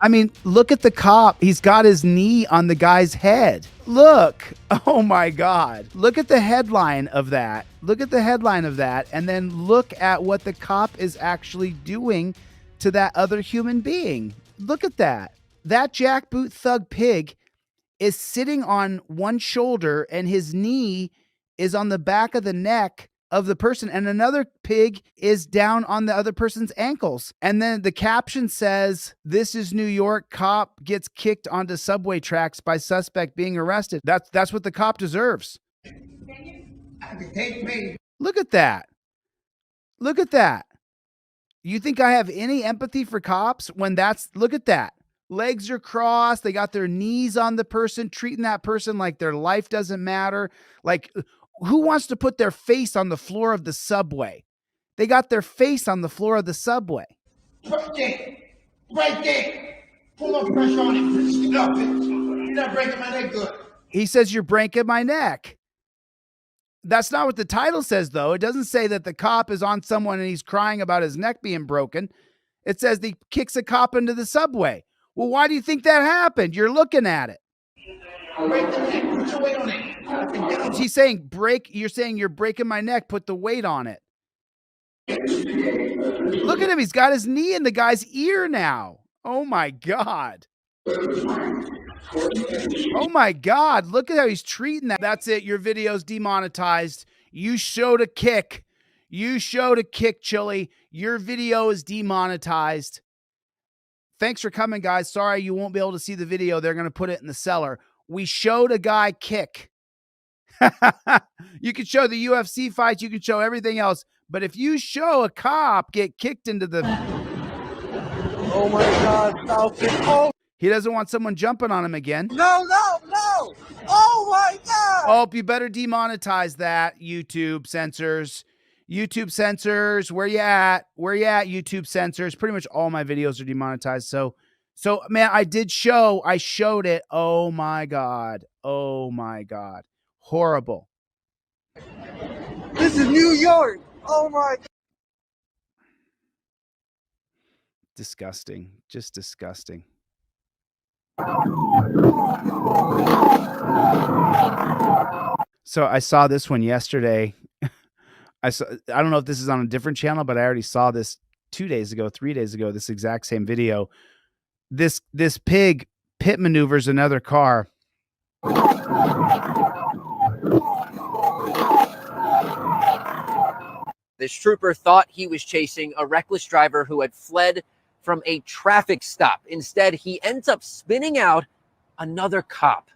I mean, look at the cop. He's got his knee on the guy's head. Look. Oh my God. Look at the headline of that. Look at the headline of that. And then look at what the cop is actually doing to that other human being. Look at that. That jackboot thug pig is sitting on one shoulder and his knee is on the back of the neck of the person, and another pig is down on the other person's ankles. And then the caption says, "This is New York. Cop gets kicked onto subway tracks by suspect being arrested." That's what the cop deserves. Look at that. Look at that. You think I have any empathy for cops when look at that. Legs are crossed. They got their knees on the person, treating that person like their life doesn't matter. Like, who wants to put their face on the floor of the subway? They got their face on the floor of the subway. Right there. Pull up pressure on it. Stop it. You're not breaking my neck good. He says, "You're breaking my neck." That's not what the title says, though. It doesn't say that the cop is on someone and he's crying about his neck being broken. It says he kicks a cop into the subway. Well, why do you think that happened? You're looking at it. Break the neck. Put your weight on it. He's saying you're saying you're breaking my neck. Put the weight on it. Look at him. He's got his knee in the guy's ear now. Oh my God. Oh my God. Look at how he's treating that. That's it. Your video's demonetized. You showed a kick. You showed a kick, Chille. Your video is demonetized. Thanks for coming, guys. Sorry you won't be able to see the video. They're going to put it in the cellar. We showed a guy kick. You can show the UFC fights. You can show everything else. But if you show a cop get kicked into the... Oh, my God. Oh. He doesn't want someone jumping on him again. No. Oh, my God. Oh, you better demonetize that, YouTube censors. YouTube censors, where you at? Where you at, YouTube censors? Pretty much all my videos are demonetized. So man, I showed it. Oh my God. Oh my God. Horrible. This is New York. Oh my God. Disgusting. Just disgusting. So I saw this one yesterday. I don't know if this is on a different channel, but I already saw this 2 days ago, 3 days ago, this exact same video. This pig pit maneuvers another car. This trooper thought he was chasing a reckless driver who had fled from a traffic stop. Instead, he ends up spinning out another cop.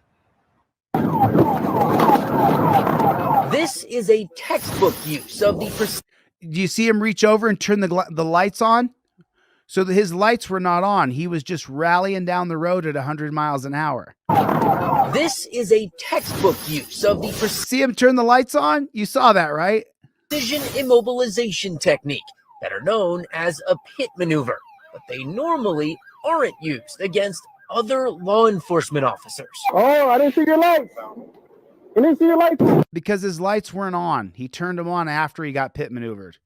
This is a textbook use of the... Do you see him reach over and turn the lights on? So that his lights were not on. He was just rallying down the road at 100 miles an hour. This is a textbook use of the... See him turn the lights on? You saw that, right? Precision immobilization technique that are known as a pit maneuver, but they normally aren't used against other law enforcement officers. Oh, I didn't see your lights. You didn't see your lights? Because his lights weren't on. He turned them on after he got pit maneuvered.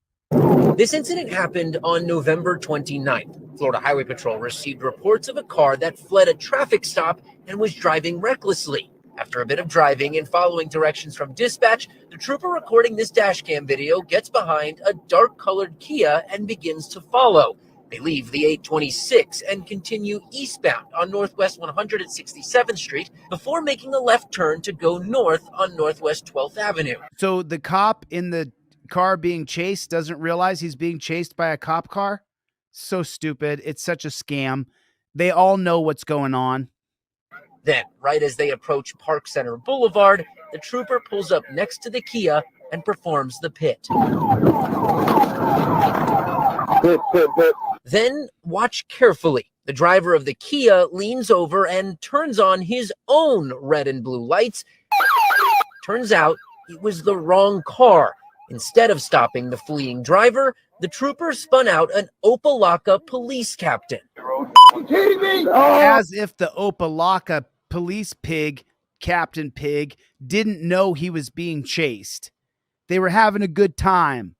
This incident happened on November 29th. Florida Highway Patrol received reports of a car that fled a traffic stop and was driving recklessly. After a bit of driving and following directions from dispatch, the trooper recording this dashcam video gets behind a dark-colored Kia and begins to follow. They leave the 826 and continue eastbound on Northwest 167th Street before making a left turn to go north on Northwest 12th Avenue. So the cop in the car being chased doesn't realize he's being chased by a cop car? So stupid. It's such a scam. They all know what's going on. Then, right as they approach Park Center Boulevard, the trooper pulls up next to the Kia and performs the pit. Then, watch carefully. The driver of the Kia leans over and turns on his own red and blue lights. Turns out it was the wrong car. Instead of stopping the fleeing driver, the trooper spun out an Opelika police captain. As if the Opelika police captain pig, didn't know he was being chased. They were having a good time.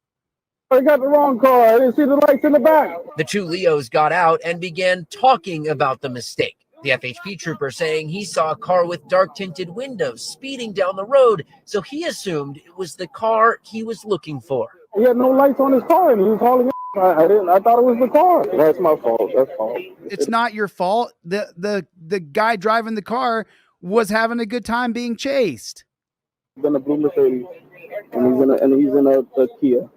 I got the wrong car. I didn't see the lights in the back. The two Leos got out and began talking about the mistake. The FHP trooper saying he saw a car with dark tinted windows speeding down the road, so he assumed it was the car he was looking for. He had no lights on his car and he was hauling it. I thought it was the car. That's my fault. That's fault. It's not your fault. The guy driving the car was having a good time being chased. He's in a blue Mercedes and he's in a Kia.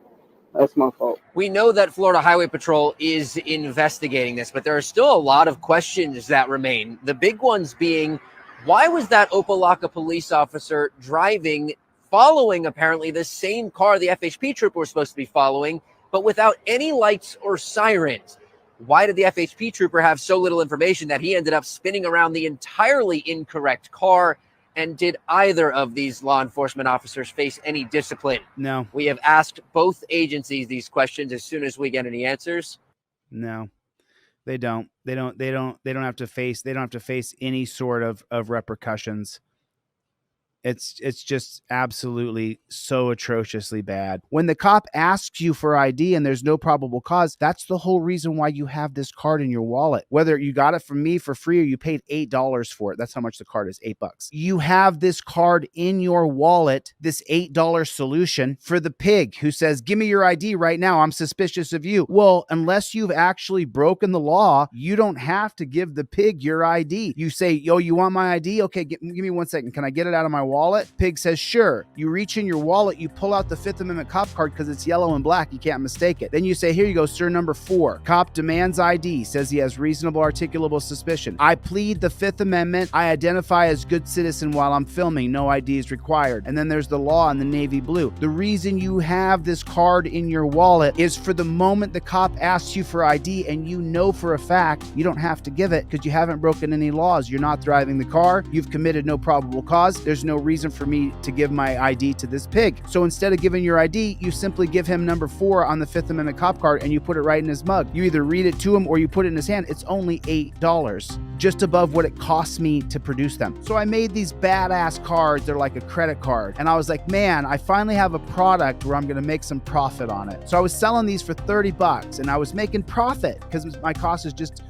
That's my fault. We know that Florida Highway Patrol is investigating this, but there are still a lot of questions that remain. The big ones being, why was that Opelika police officer driving, following apparently the same car the FHP trooper was supposed to be following, but without any lights or sirens? Why did the FHP trooper have so little information that he ended up spinning around the entirely incorrect car? And did either of these law enforcement officers face any discipline? No. We have asked both agencies these questions. As soon as we get any answers. No, they don't. They don't have to face any sort of repercussions. It's just absolutely so atrociously bad. When the cop asks you for ID and there's no probable cause, that's the whole reason why you have this card in your wallet. Whether you got it from me for free or you paid $8 for it, that's how much the card is, $8. You have this card in your wallet, this $8 solution for the pig who says, give me your ID right now, I'm suspicious of you. Well, unless you've actually broken the law, you don't have to give the pig your ID. You say, yo, you want my ID? Okay, give me 1 second. Can I get it out of my wallet? Pig says, sure. You reach in your wallet, you pull out the Fifth Amendment cop card because it's yellow and black. You can't mistake it. Then you say, here you go, sir, number 4. Cop demands ID, says he has reasonable articulable suspicion. I plead the Fifth Amendment. I identify as good citizen while I'm filming. No ID is required. And then there's the law in the navy blue. The reason you have this card in your wallet is for the moment the cop asks you for ID and you know for a fact you don't have to give it because you haven't broken any laws. You're not driving the car. You've committed no probable cause. There's no reason for me to give my ID to this pig. So instead of giving your ID, you simply give him number 4 on the Fifth Amendment cop card and you put it right in his mug. You either read it to him or you put it in his hand. It's only $8, just above what it costs me to produce them. So I made these badass cards. They're like a credit card. And I was like, man, I finally have a product where I'm going to make some profit on it. So I was selling these for $30 and I was making profit because my cost is just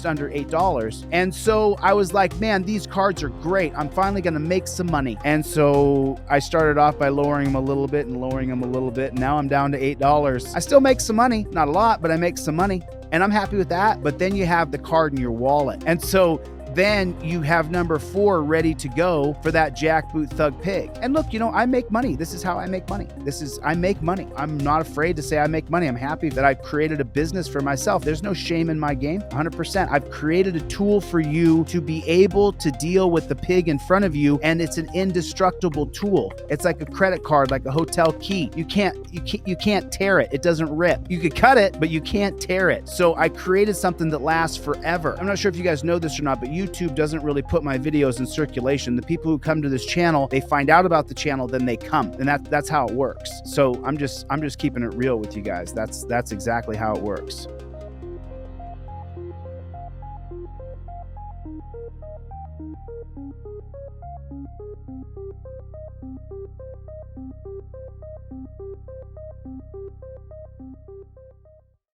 under $8. And so I was like, man, these cards are great. I'm finally going to make some money. And so I started off by lowering them a little bit and lowering them a little bit. And now I'm down to $8. I still make some money, not a lot, but I make some money and I'm happy with that. But then you have the card in your wallet. And so then you have number 4 ready to go for that jackboot thug pig. And look, you know, I make money. This is how I make money. I make money. I'm not afraid to say I make money. I'm happy that I've created a business for myself. There's no shame in my game, 100%. I've created a tool for you to be able to deal with the pig in front of you, and it's an indestructible tool. It's like a credit card, like a hotel key. You can't tear it. It doesn't rip. You could cut it, but you can't tear it. So I created something that lasts forever. I'm not sure if you guys know this or not, but YouTube doesn't really put my videos in circulation. The people who come to this channel, they find out about the channel, then they come, and that's how it works. So I'm just keeping it real with you guys. That's exactly how it works.